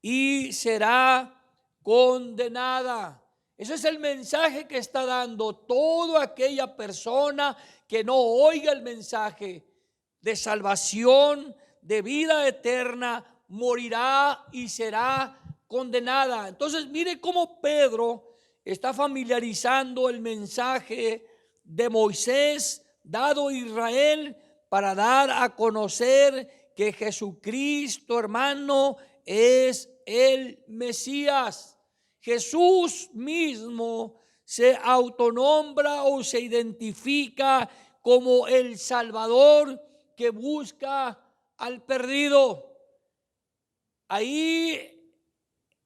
y será condenada. Ese es el mensaje que está dando toda aquella persona que no oiga el mensaje de salvación, de vida eterna, morirá y será condenada. Entonces, mire cómo Pedro está familiarizando el mensaje de Moisés dado a Israel para dar a conocer que Jesucristo, hermano, es el Mesías. Jesús mismo se autonombra o se identifica como el Salvador que busca al perdido. Ahí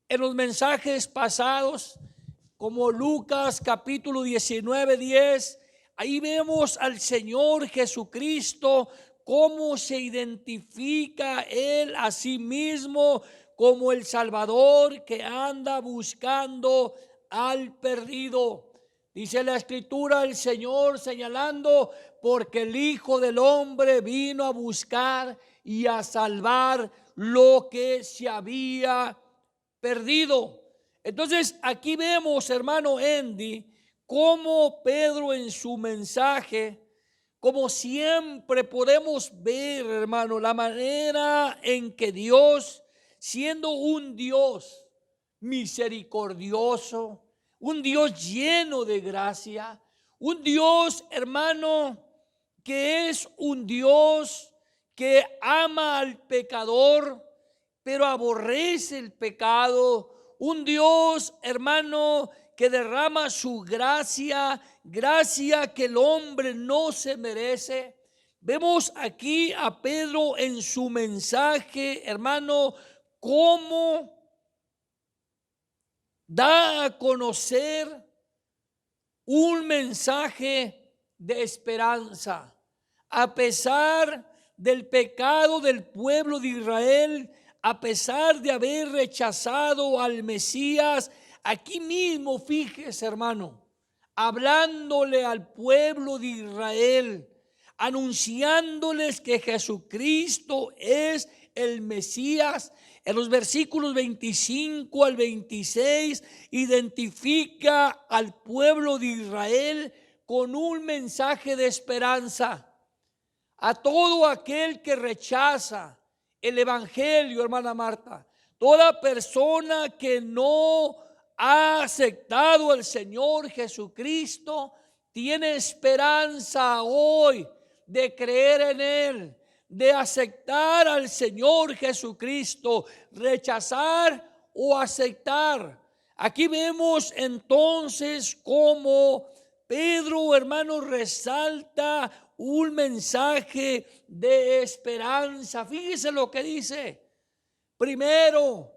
en los mensajes pasados, como Lucas capítulo 19, 10, ahí vemos al Señor Jesucristo cómo se identifica Él a sí mismo como el Salvador que anda buscando al perdido. Dice la Escritura, el Señor señalando: porque el Hijo del Hombre vino a buscar y a salvar lo que se había perdido. Entonces aquí vemos, hermano Andy, cómo Pedro en su mensaje, como siempre podemos ver, hermano, la manera en que Dios, siendo un Dios misericordioso, un Dios lleno de gracia, un Dios, hermano, que es un Dios que ama al pecador, pero aborrece el pecado, un Dios, hermano, que derrama su gracia, gracia que el hombre no se merece. Vemos aquí a Pedro en su mensaje, hermano, cómo da a conocer un mensaje de esperanza. A pesar del pecado del pueblo de Israel, a pesar de haber rechazado al Mesías, aquí mismo, fíjese, hermano, hablándole al pueblo de Israel, anunciándoles que Jesucristo es el Mesías. En los versículos 25 al 26 identifica al pueblo de Israel con un mensaje de esperanza. A todo aquel que rechaza el evangelio, hermana Marta, toda persona que no ha aceptado al Señor Jesucristo, tiene esperanza hoy de creer en Él, de aceptar al Señor Jesucristo, rechazar o aceptar. Aquí vemos entonces cómo Pedro, hermano, resalta un mensaje de esperanza. Fíjese lo que dice. Primero,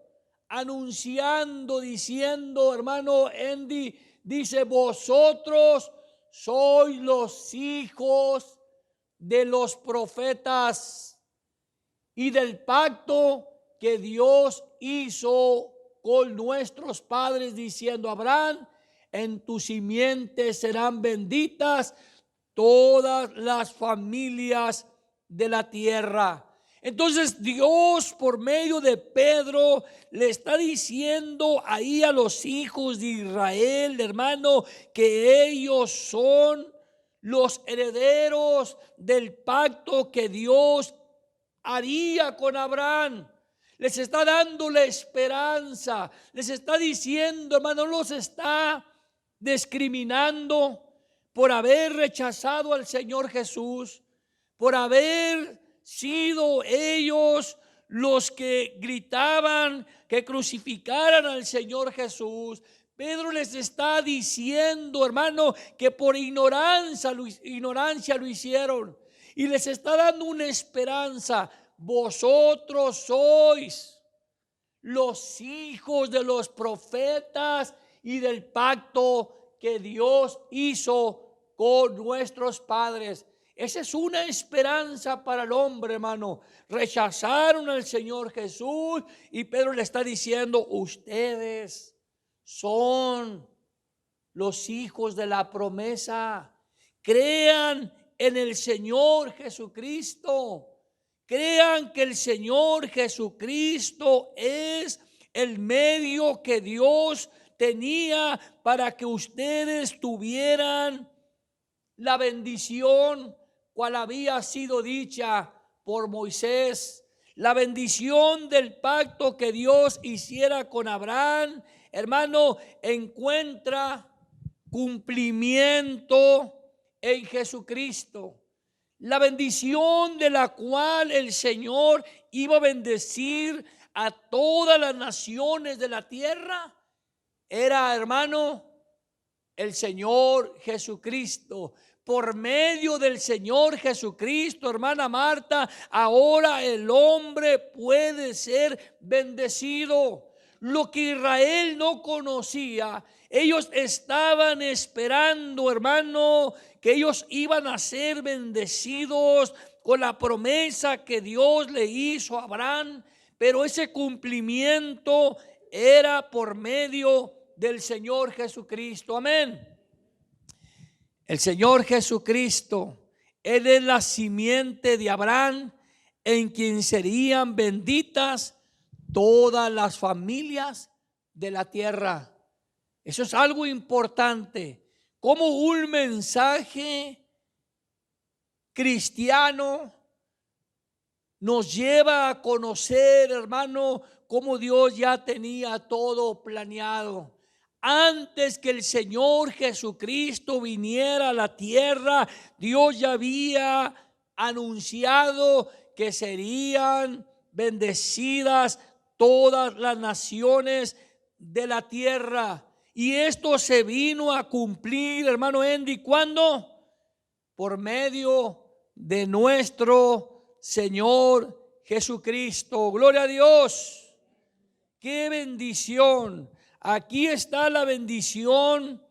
anunciando, diciendo, hermano Andy, dice: vosotros sois los hijos de los profetas y del pacto que Dios hizo con nuestros padres, diciendo: Abraham, en tu simiente serán benditas todas las familias de la tierra. Entonces Dios, por medio de Pedro, le está diciendo ahí a los hijos de Israel, hermano, que ellos son los herederos del pacto que Dios haría con Abraham. Les está dando la esperanza, les está diciendo, hermano, no los está discriminando por haber rechazado al Señor Jesús, por haber sido ellos los que gritaban que crucificaran al Señor Jesús. Pedro les está diciendo, hermano, que por ignorancia lo hicieron, y les está dando una esperanza. Vosotros sois los hijos de los profetas y del pacto que Dios hizo con nuestros padres. Esa es una esperanza para el hombre, hermano. Rechazaron al Señor Jesús y Pedro le está diciendo: ustedes son los hijos de la promesa. Crean en el Señor Jesucristo. Crean que el Señor Jesucristo es el medio que Dios tenía para que ustedes tuvieran la bendición cual había sido dicha por Moisés. La bendición del pacto que Dios hiciera con Abraham, hermano, encuentra cumplimiento en Jesucristo. La bendición de la cual el Señor iba a bendecir a todas las naciones de la tierra era, hermano, el Señor Jesucristo. Por medio del Señor Jesucristo, hermana Marta, ahora el hombre puede ser bendecido. Lo que Israel no conocía, ellos estaban esperando, hermano, que ellos iban a ser bendecidos con la promesa que Dios le hizo a Abraham, pero ese cumplimiento era por medio del Señor Jesucristo. Amén. El Señor Jesucristo, Él es la simiente de Abraham, en quien serían benditas todas las familias de la tierra. Eso es algo importante. Como un mensaje cristiano nos lleva a conocer, hermano, cómo Dios ya tenía todo planeado. Antes que el Señor Jesucristo viniera a la tierra, Dios ya había anunciado que serían bendecidas todas las naciones de la tierra. Y esto se vino a cumplir, hermano Andy, ¿cuándo? Por medio de nuestro Señor Jesucristo. Gloria a Dios. ¡Qué bendición! Aquí está la bendición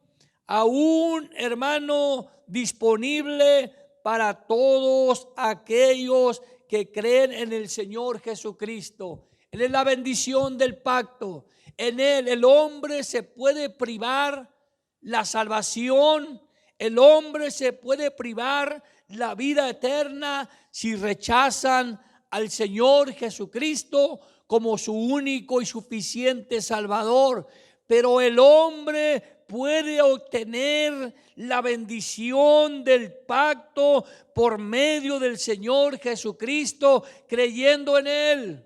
aún, hermano, disponible para todos aquellos que creen en el Señor Jesucristo. Él es la bendición del pacto. En Él el hombre se puede privar la salvación, el hombre se puede privar la vida eterna si rechazan al Señor Jesucristo como su único y suficiente Salvador. Pero el hombre puede obtener la bendición del pacto por medio del Señor Jesucristo, creyendo en Él.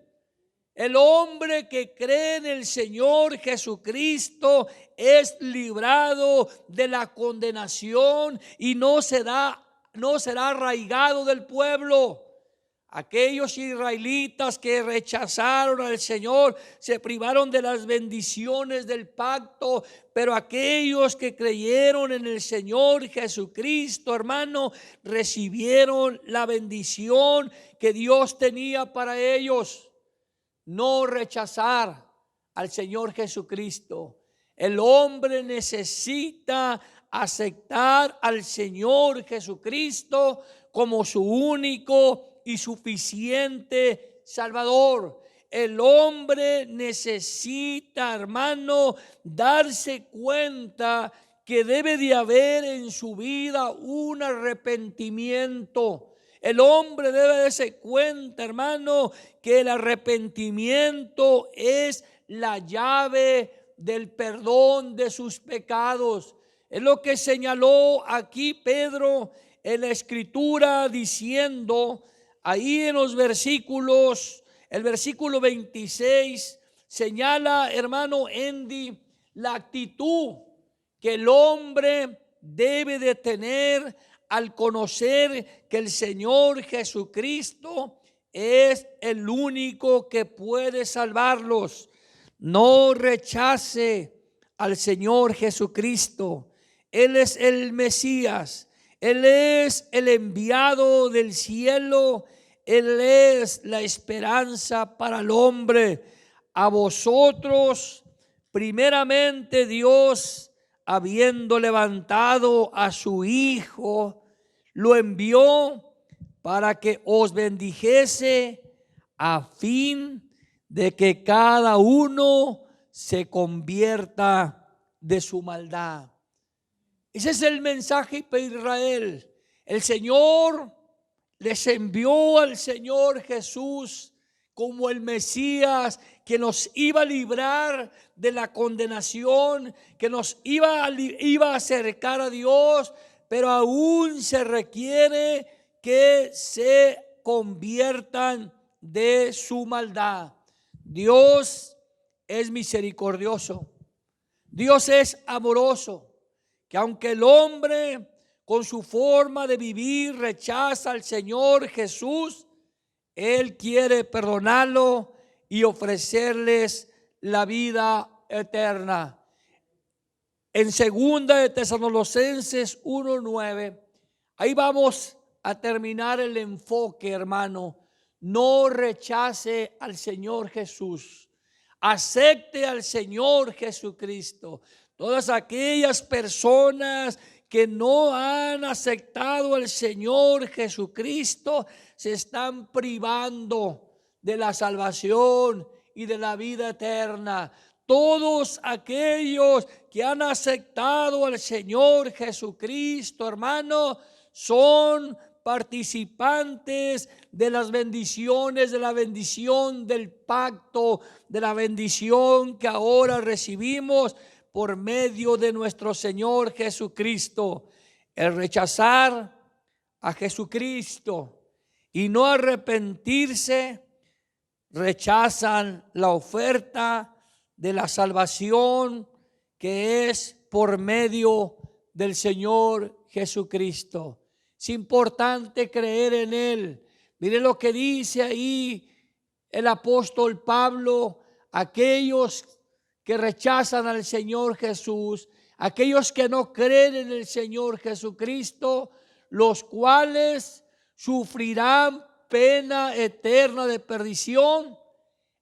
El hombre que cree en el Señor Jesucristo es librado de la condenación y no será arraigado del pueblo. Aquellos israelitas que rechazaron al Señor se privaron de las bendiciones del pacto, pero aquellos que creyeron en el Señor Jesucristo, hermano, recibieron la bendición que Dios tenía para ellos. No rechazar al Señor Jesucristo. El hombre necesita aceptar al Señor Jesucristo como su único y suficiente Salvador. El hombre necesita, hermano, darse cuenta que debe de haber en su vida un arrepentimiento. El hombre debe darse cuenta, hermano, que el arrepentimiento es la llave del perdón de sus pecados. Es lo que señaló aquí Pedro en la Escritura, diciendo ahí en los versículos, el versículo 26 señala, hermano Andy, la actitud que el hombre debe de tener al conocer que el Señor Jesucristo es el único que puede salvarlos. No rechace al Señor Jesucristo. Él es el Mesías. Él es el enviado del cielo. Él es la esperanza para el hombre. A vosotros, primeramente Dios, habiendo levantado a su Hijo, lo envió para que os bendijese a fin de que cada uno se convierta de su maldad. Ese es el mensaje para Israel. El Señor les envió al Señor Jesús como el Mesías que nos iba a librar de la condenación, que nos iba a acercar a Dios, pero aún se requiere que se conviertan de su maldad. Dios es misericordioso. Dios es amoroso, que aunque el hombre con su forma de vivir rechaza al Señor Jesús, Él quiere perdonarlo y ofrecerles la vida eterna. En 2 de Tesalonicenses 1:9, ahí vamos a terminar el enfoque, hermano. No rechace al Señor Jesús. Acepte al Señor Jesucristo. Todas aquellas personas que no han aceptado al Señor Jesucristo se están privando de la salvación y de la vida eterna. Todos aquellos que han aceptado al Señor Jesucristo, hermano, son participantes de las bendiciones, de la bendición del pacto, de la bendición que ahora recibimos por medio de nuestro Señor Jesucristo. El rechazar a Jesucristo y no arrepentirse, rechazan la oferta de la salvación que es por medio del Señor Jesucristo. Es importante creer en Él. Mire lo que dice ahí el apóstol Pablo: aquellos que rechazan al Señor Jesús, aquellos que no creen en el Señor Jesucristo, los cuales sufrirán pena eterna de perdición,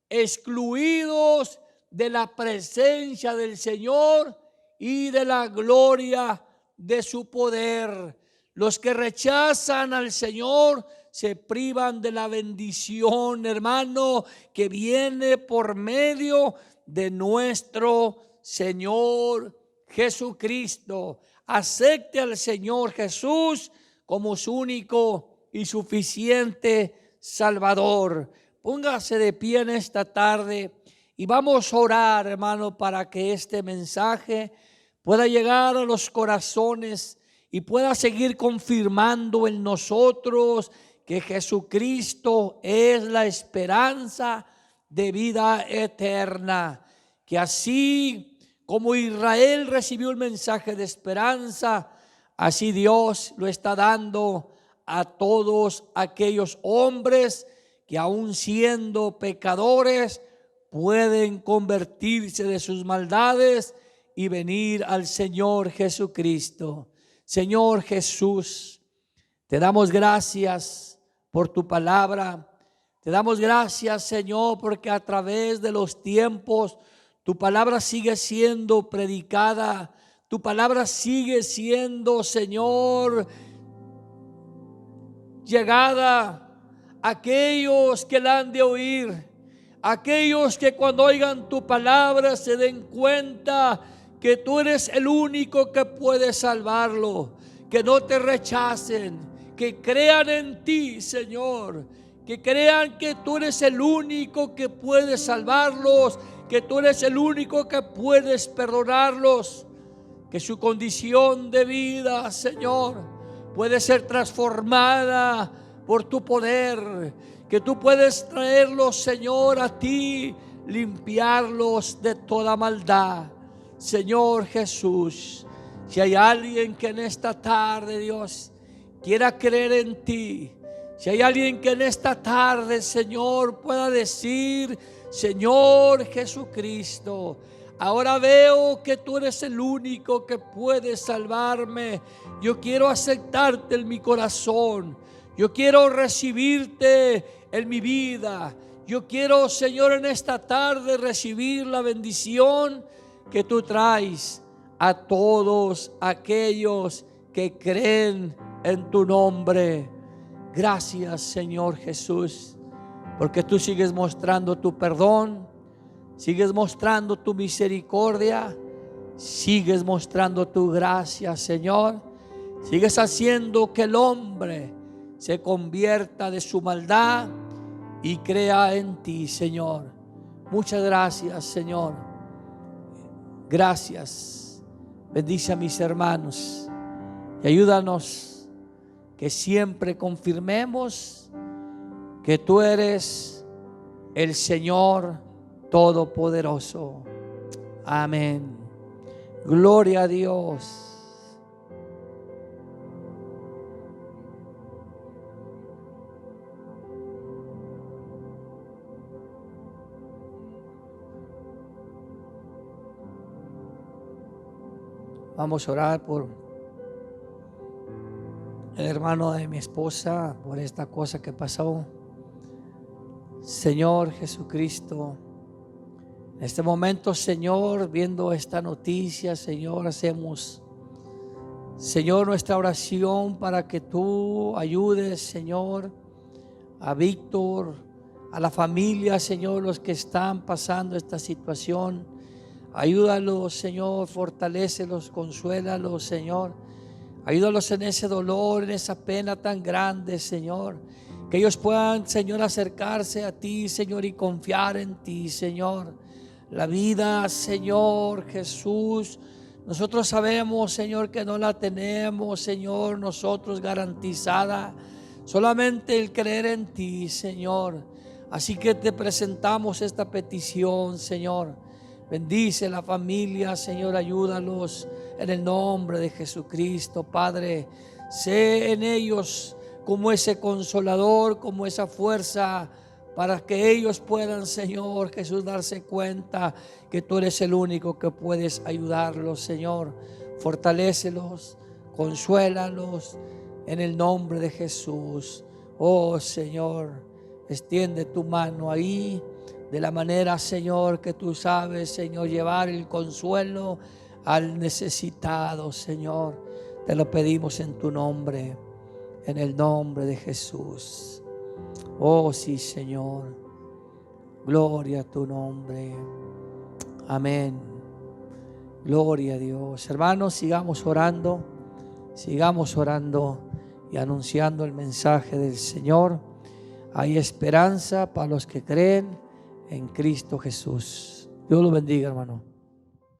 excluidos de la presencia del Señor y de la gloria de su poder. Los que rechazan al Señor se privan de la bendición, hermano, que viene por medio de nuestro Señor Jesucristo. Acepte al Señor Jesús como su único y suficiente Salvador. Póngase de pie en esta tarde y vamos a orar, hermano, para que este mensaje pueda llegar a los corazones y pueda seguir confirmando en nosotros que Jesucristo es la esperanza de vida eterna. Que así como Israel recibió el mensaje de esperanza, así Dios lo está dando a todos aquellos hombres que aun siendo pecadores pueden convertirse de sus maldades y venir al Señor Jesucristo. Señor Jesús, te damos gracias por tu palabra. Te damos gracias, Señor, porque a través de los tiempos tu palabra sigue siendo predicada. Tu palabra sigue siendo, Señor, llegada a aquellos que la han de oír. Aquellos que cuando oigan tu palabra se den cuenta que tú eres el único que puede salvarlo, que no te rechacen, que crean en ti, Señor, que crean que tú eres el único que puede salvarlos, que tú eres el único que puedes perdonarlos, que su condición de vida, Señor, puede ser transformada por tu poder, que tú puedes traerlos, Señor, a ti, limpiarlos de toda maldad. Señor Jesús, si hay alguien que en esta tarde, Dios, quiera creer en ti, si hay alguien que en esta tarde, Señor, pueda decir: Señor Jesucristo, ahora veo que tú eres el único que puede salvarme. Yo quiero aceptarte en mi corazón. Yo quiero recibirte en mi vida. Yo quiero, Señor, en esta tarde recibir la bendición que tú traes a todos aquellos que creen en tu nombre. Gracias, Señor Jesús, porque tú sigues mostrando tu perdón, sigues mostrando tu misericordia, sigues mostrando tu gracia, Señor. Sigues haciendo que el hombre se convierta de su maldad y crea en ti, Señor. Muchas gracias, Señor. Gracias. Bendice a mis hermanos y ayúdanos que siempre confirmemos que tú eres el Señor Todopoderoso. Amén. Gloria a Dios. Vamos a orar por el hermano de mi esposa, por esta cosa que pasó. Señor Jesucristo, en este momento, Señor, viendo esta noticia, Señor, hacemos, Señor, nuestra oración para que tú ayudes, Señor, a Víctor, a la familia, Señor, los que están pasando esta situación. Ayúdalos, Señor, fortalécelos, consuélalos, Señor. Ayúdalos en ese dolor, en esa pena tan grande, Señor. Que ellos puedan, Señor, acercarse a ti, Señor, y confiar en ti, Señor. La vida, Señor Jesús, nosotros sabemos, Señor, que no la tenemos, Señor, nosotros garantizada. Solamente el creer en ti, Señor. Así que te presentamos esta petición, Señor. Bendice la familia, Señor, ayúdalos en el nombre de Jesucristo, Padre. Sé en ellos como ese consolador, como esa fuerza, para que ellos puedan, Señor Jesús, darse cuenta que tú eres el único que puedes ayudarlos, Señor. Fortalécelos, consuélalos en el nombre de Jesús. Oh, Señor, extiende tu mano ahí. De la manera, Señor, que tú sabes, Señor, llevar el consuelo al necesitado, Señor. Te lo pedimos en tu nombre. en el nombre de Jesús. Oh sí, Señor. Gloria a tu nombre. Amén. Gloria a Dios. Hermanos, sigamos orando y anunciando el mensaje del Señor. Hay esperanza para los que creen en Cristo Jesús. Dios lo bendiga, hermano.